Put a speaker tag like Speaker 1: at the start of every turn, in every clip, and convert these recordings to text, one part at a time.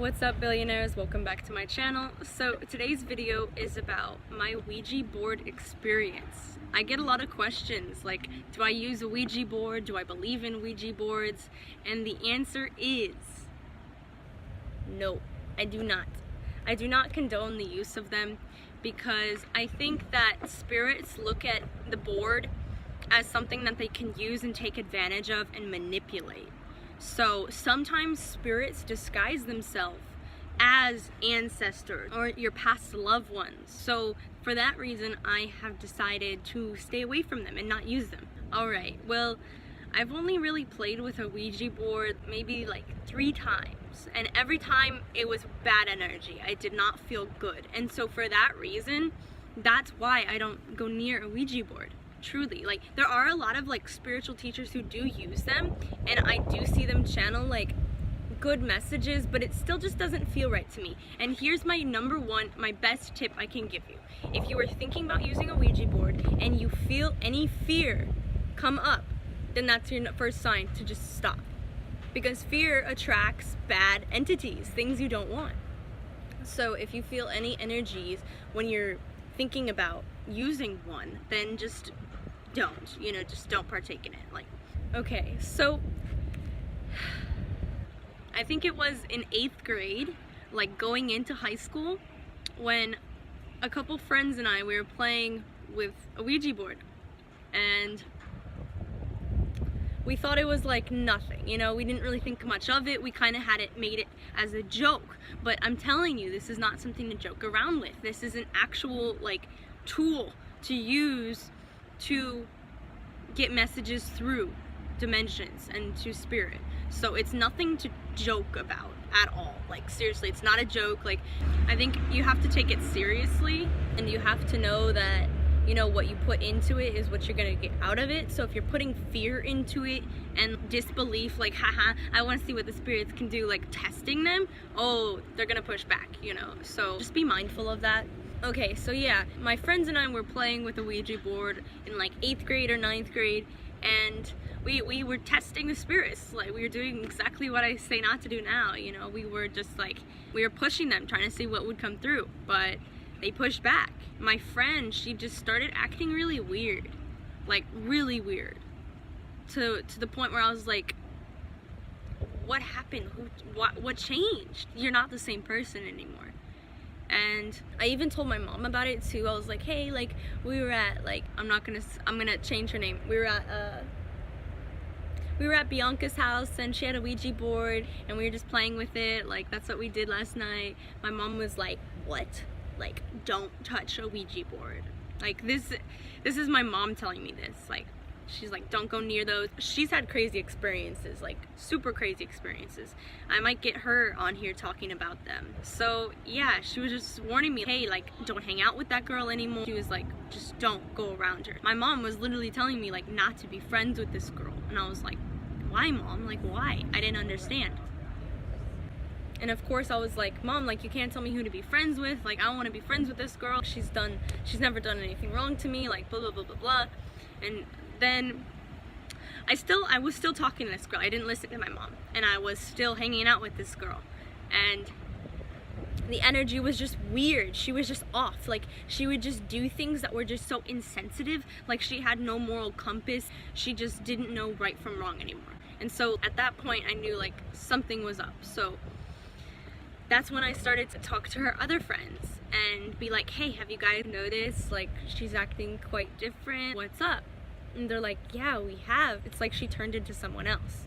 Speaker 1: What's up, billionaires? Welcome back to my channel. So today's video is about my Ouija board experience. I get a lot of questions like, do I use a Ouija board? Do I believe in Ouija boards? And the answer is no, I do not. I do not condone the use of them because I think that spirits look at the board as something that they can use and take advantage of and manipulate. So sometimes spirits disguise themselves as ancestors or your past loved ones. So for that reason, I have decided to stay away from them and not use them. Alright, well, I've only really played with a Ouija board maybe like 3 times. And every time it was bad energy. I did not feel good. And so for that reason, that's why I don't go near a Ouija board. Truly, like, there are a lot of like spiritual teachers who do use them, and I do see them channel like good messages, but it still just doesn't feel right to me. And here's my my best tip I can give you. If you are thinking about using a Ouija board and you feel any fear come up, then that's your first sign to just stop, because fear attracts bad entities, things you don't want. So if you feel any energies when you're thinking about using one, then just don't partake in it. Like, okay, so I think it was in 8th grade, like going into high school, when a couple friends and we were playing with a Ouija board, and we thought it was like nothing, we didn't really think much of it. We kind of made it as a joke, but I'm telling you, this is not something to joke around with. This is an actual like tool to use to get messages through dimensions and to spirit. So it's nothing to joke about at all. Like, seriously, it's not a joke. Like, I think you have to take it seriously, and you have to know that what you put into it is what you're gonna get out of it. So if you're putting fear into it and disbelief, like, haha, I want to see what the spirits can do, like testing them, oh, they're gonna push back, so just be mindful of that. Okay, so yeah, my friends and I were playing with a Ouija board in like 8th grade or 9th grade, and we were testing the spirits. Like, we were doing exactly what I say not to do now. We were just like, we were pushing them, trying to see what would come through, but they pushed back. My friend, she just started acting really weird, like really weird, to the point where I was like, what happened? What changed? You're not the same person anymore. And I even told my mom about it too. I was like, hey, like, we were at, like, I'm gonna change her name. We were at Bianca's house, and she had a Ouija board, and we were just playing with it. Like, that's what we did last night. My mom was like, what? Like, don't touch a Ouija board. Like, this is my mom telling me this. Like, she's like, don't go near those. She's had crazy experiences, like super crazy experiences. I might get her on here talking about them. So yeah, she was just warning me, hey, like, don't hang out with that girl anymore. She was like, just don't go around her. My mom was literally telling me like not to be friends with this girl, and I was like, why, Mom? Like, why? I didn't understand. And of course I was like, Mom, like, you can't tell me who to be friends with. Like, I don't want to be friends with this girl. She's never done anything wrong to me, like, blah blah blah blah blah. And then I was still talking to this girl. I didn't listen to my mom, and I was still hanging out with this girl, and the energy was just weird. She was just off. Like, she would just do things that were just so insensitive. Like, she had no moral compass. She just didn't know right from wrong anymore. And so at that point I knew like something was up. So that's when I started to talk to her other friends and be like, hey, have you guys noticed, like, she's acting quite different? What's up? And they're like, yeah, we have. It's like she turned into someone else.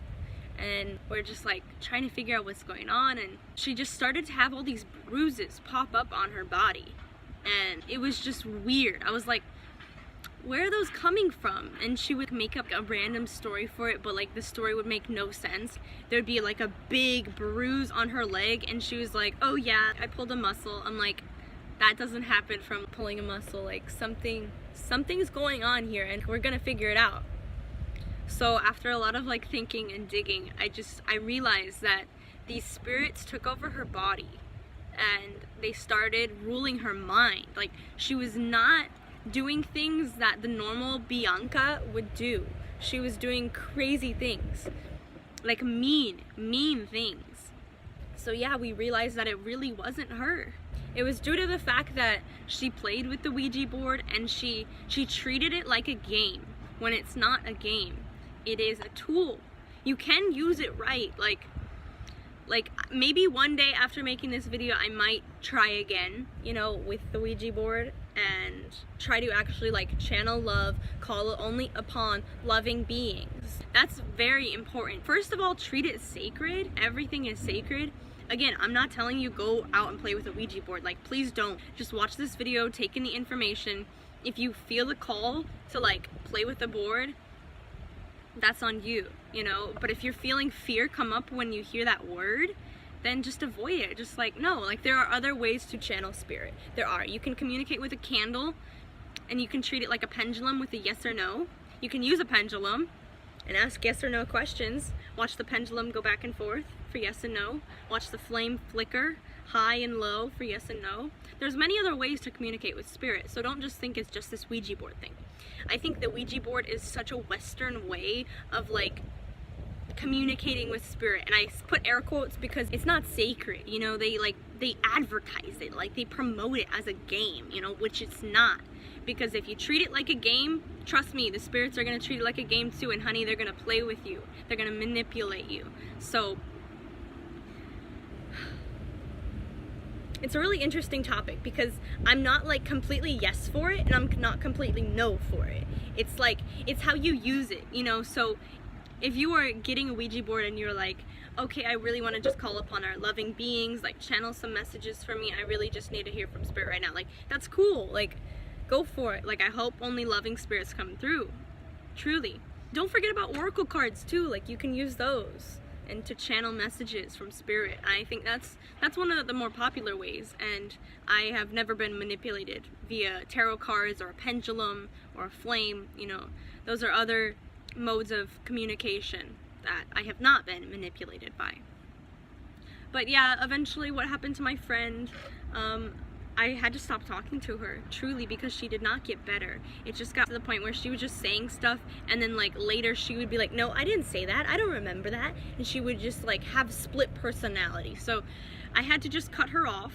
Speaker 1: And we're just like trying to figure out what's going on. And she just started to have all these bruises pop up on her body. And it was just weird. I was like, where are those coming from? And she would make up a random story for it, but like the story would make no sense. There'd be like a big bruise on her leg, and she was like, oh yeah, I pulled a muscle. I'm like, that doesn't happen from pulling a muscle. Like, something's going on here, and we're gonna figure it out. So after a lot of like thinking and digging, I realized that these spirits took over her body and they started ruling her mind. Like, she was not doing things that the normal Bianca would do. She was doing crazy things, like mean things. So yeah, we realized that it really wasn't her. It was due to the fact that she played with the Ouija board and she treated it like a game, when it's not a game. It is a tool. You can use it right. Like maybe one day after making this video, I might try again, you know, with the Ouija board and try to actually like channel love, call only upon loving beings. That's very important. First of all, treat it sacred. Everything is sacred. Again, I'm not telling you go out and play with a Ouija board. Like, please don't. Just watch this video, take in the information. If you feel the call to like play with the board, that's on you, you know. But if you're feeling fear come up when you hear that word, then just avoid it. Just like, no, like there are other ways to channel spirit. There are. You can communicate with a candle, and you can treat it like a pendulum with a yes or no. You can use a pendulum and ask yes or no questions. Watch the pendulum go back and forth for yes and no. Watch the flame flicker high and low for yes and no. There's many other ways to communicate with spirit, so don't just think it's just this Ouija board thing. I think the Ouija board is such a Western way of like communicating with spirit, and I put air quotes because it's not sacred, you know. They advertise it, like they promote it as a game, you know, which it's not. Because if you treat it like a game, trust me, the spirits are going to treat it like a game too, and honey, they're going to play with you. They're going to manipulate you. So it's a really interesting topic because I'm not like completely yes for it, and I'm not completely no for it. It's like, it's how you use it, you know. So if you are getting a Ouija board and you're like, okay, I really want to just call upon our loving beings, like channel some messages for me, I really just need to hear from spirit right now, like that's cool, like go for it. Like I hope only loving spirits come through, truly. Don't forget about oracle cards too, like you can use those and to channel messages from spirit. I think that's one of the more popular ways, and I have never been manipulated via tarot cards or a pendulum or a flame, you know. Those are other modes of communication that I have not been manipulated by. But yeah, eventually what happened to my friend, I had to stop talking to her, truly, because she did not get better. It just got to the point where she was just saying stuff, and then like later she would be like, no, I didn't say that, I don't remember that, and she would just like have split personality. So I had to just cut her off,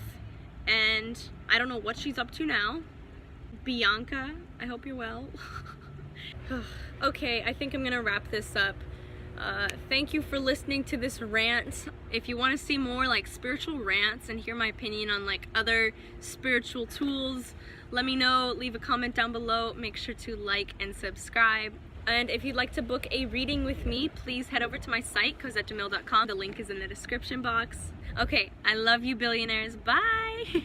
Speaker 1: and I don't know what she's up to now. Bianca, I hope you're well. Okay, I think I'm gonna wrap this up. Thank you for listening to this rant. If you want to see more like spiritual rants and hear my opinion on like other spiritual tools, let me know. Leave a comment down below. Make sure to like and subscribe. And if you'd like to book a reading with me, please head over to my site, cosettejamil.com. The link is in the description box. Okay, I love you, billionaires. Bye!